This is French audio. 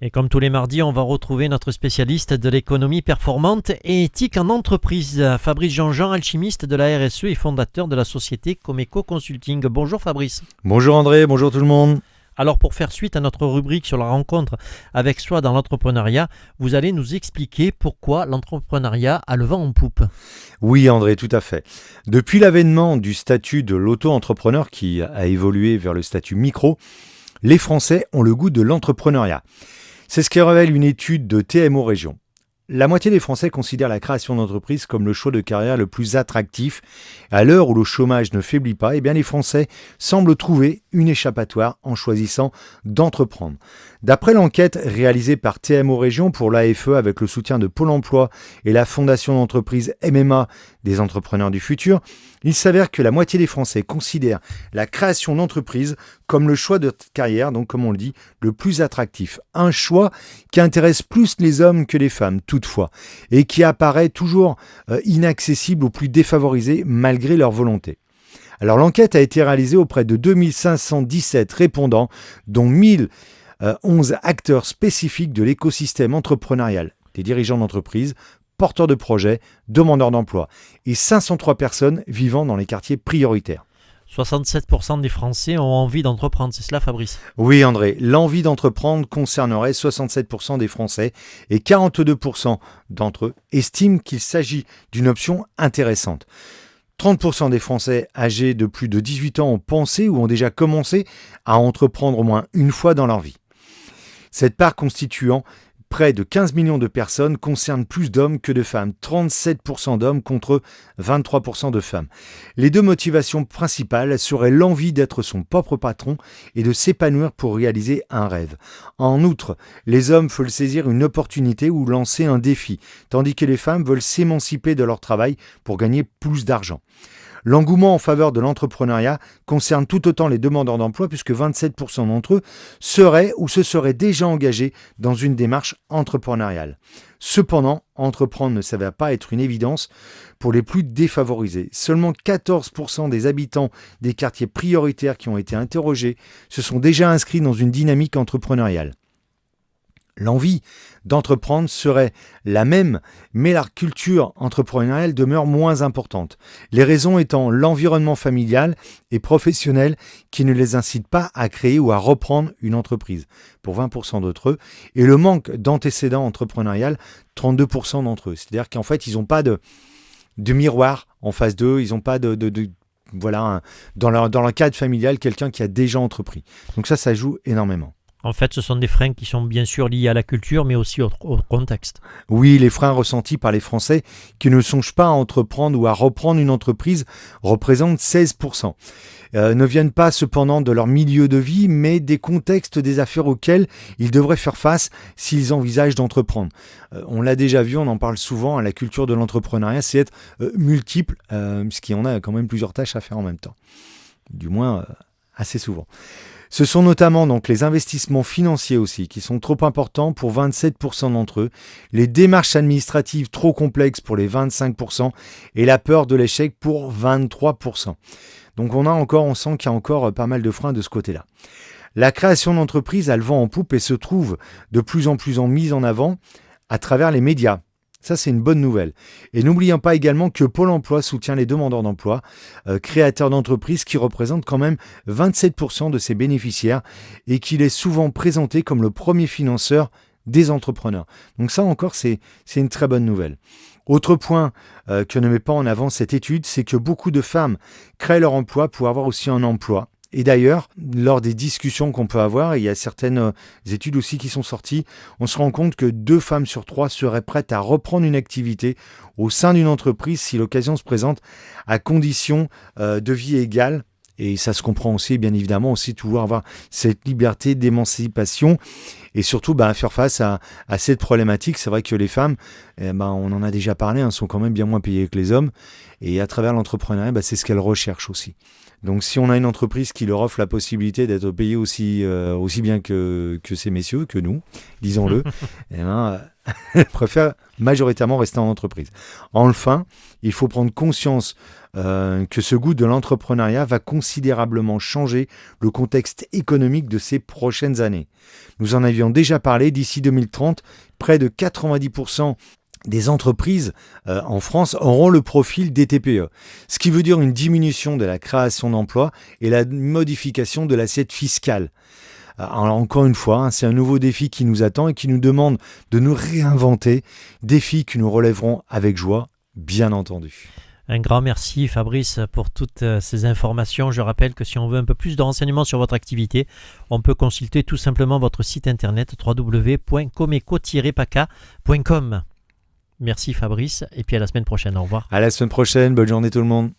Et comme tous les mardis, on va retrouver notre spécialiste de l'économie performante et éthique en entreprise, Fabrice Jean-Jean, alchimiste de la RSE et fondateur de la société Comeco Consulting. Bonjour Fabrice. Bonjour André, bonjour tout le monde. Alors pour faire suite à notre rubrique sur la rencontre avec soi dans l'entrepreneuriat, vous allez nous expliquer pourquoi l'entrepreneuriat a le vent en poupe. Oui André, tout à fait. Depuis l'avènement du statut de l'auto-entrepreneur qui a évolué vers le statut micro, les Français ont le goût de l'entrepreneuriat. C'est ce que révèle une étude de TMO Région. La moitié des Français considèrent la création d'entreprise comme le choix de carrière le plus attractif. À l'heure où le chômage ne faiblit pas, les Français semblent trouver une échappatoire en choisissant d'entreprendre. D'après l'enquête réalisée par TMO Région pour l'AFE avec le soutien de Pôle emploi et la fondation d'entreprise MMA des entrepreneurs du futur, il s'avère que la moitié des Français considèrent la création d'entreprise comme le choix de carrière, donc comme on le dit, le plus attractif. Un choix qui intéresse plus les hommes que les femmes, toutefois, et qui apparaît toujours inaccessible aux plus défavorisés malgré leur volonté. Alors l'enquête a été réalisée auprès de 2517 répondants, dont 1011 acteurs spécifiques de l'écosystème entrepreneurial, des dirigeants d'entreprise, porteurs de projets, demandeurs d'emploi, et 503 personnes vivant dans les quartiers prioritaires. 67% des Français ont envie d'entreprendre, c'est cela Fabrice ? Oui André, l'envie d'entreprendre concernerait 67% des Français et 42% d'entre eux estiment qu'il s'agit d'une option intéressante. 30% des Français âgés de plus de 18 ans ont pensé ou ont déjà commencé à entreprendre au moins une fois dans leur vie. Cette part constituant près de 15 millions de personnes concerne plus d'hommes que de femmes, 37% d'hommes contre 23% de femmes. Les deux motivations principales seraient l'envie d'être son propre patron et de s'épanouir pour réaliser un rêve. En outre, les hommes veulent saisir une opportunité ou lancer un défi, tandis que les femmes veulent s'émanciper de leur travail pour gagner plus d'argent. L'engouement en faveur de l'entrepreneuriat concerne tout autant les demandeurs d'emploi puisque 27% d'entre eux seraient ou se seraient déjà engagés dans une démarche entrepreneuriale. Cependant, entreprendre ne s'avère pas être une évidence pour les plus défavorisés. Seulement 14% des habitants des quartiers prioritaires qui ont été interrogés se sont déjà inscrits dans une dynamique entrepreneuriale. L'envie d'entreprendre serait la même, mais la culture entrepreneuriale demeure moins importante. Les raisons étant l'environnement familial et professionnel qui ne les incite pas à créer ou à reprendre une entreprise, pour 20% d'entre eux, et le manque d'antécédents entrepreneurial, 32% d'entre eux. C'est-à-dire qu'en fait, ils n'ont pas de miroir en face d'eux, ils n'ont pas dans leur cadre familial, quelqu'un qui a déjà entrepris. Donc ça joue énormément. En fait, ce sont des freins qui sont bien sûr liés à la culture, mais aussi au contexte. Oui, les freins ressentis par les Français qui ne songent pas à entreprendre ou à reprendre une entreprise représentent 16%. Ne viennent pas cependant de leur milieu de vie, mais des contextes des affaires auxquels ils devraient faire face s'ils envisagent d'entreprendre. On l'a déjà vu, on en parle souvent, la culture de l'entrepreneuriat, c'est être multiple, puisqu'on a quand même plusieurs tâches à faire en même temps. Du moins, assez souvent. Ce sont notamment donc les investissements financiers aussi qui sont trop importants pour 27% d'entre eux, les démarches administratives trop complexes pour les 25% et la peur de l'échec pour 23%. Donc on sent qu'il y a encore pas mal de freins de ce côté-là. La création d'entreprises a le vent en poupe et se trouve de plus en plus mise en avant à travers les médias. Ça, c'est une bonne nouvelle. Et n'oublions pas également que Pôle emploi soutient les demandeurs d'emploi, créateurs d'entreprises qui représentent quand même 27% de ses bénéficiaires et qu'il est souvent présenté comme le premier financeur des entrepreneurs. Donc ça encore, c'est une très bonne nouvelle. Autre point que ne met pas en avant cette étude, c'est que beaucoup de femmes créent leur emploi pour avoir aussi un emploi. Et d'ailleurs, lors des discussions qu'on peut avoir, il y a certaines études aussi qui sont sorties, on se rend compte que 2 femmes sur 3 seraient prêtes à reprendre une activité au sein d'une entreprise si l'occasion se présente à condition de vie égale. Et ça se comprend aussi, bien évidemment, aussi toujours avoir cette liberté d'émancipation et surtout faire face à cette problématique. C'est vrai que les femmes, on en a déjà parlé, sont quand même bien moins payées que les hommes. Et à travers l'entrepreneuriat, c'est ce qu'elles recherchent aussi. Donc si on a une entreprise qui leur offre la possibilité d'être payé aussi bien que ces messieurs, que nous, disons-le, elles préfèrent majoritairement rester en entreprise. Enfin, il faut prendre conscience que ce goût de l'entrepreneuriat va considérablement changer le contexte économique de ces prochaines années. Nous en avions avions déjà parlé, d'ici 2030, près de 90% des entreprises en France auront le profil des TPE. Ce qui veut dire une diminution de la création d'emplois et la modification de l'assiette fiscale. Alors, encore une fois, c'est un nouveau défi qui nous attend et qui nous demande de nous réinventer, défi que nous relèverons avec joie, bien entendu. Un grand merci Fabrice pour toutes ces informations. Je rappelle que si on veut un peu plus de renseignements sur votre activité, on peut consulter tout simplement votre site internet www.comeco-paca.com. Merci Fabrice et puis à la semaine prochaine. Au revoir. À la semaine prochaine, bonne journée tout le monde.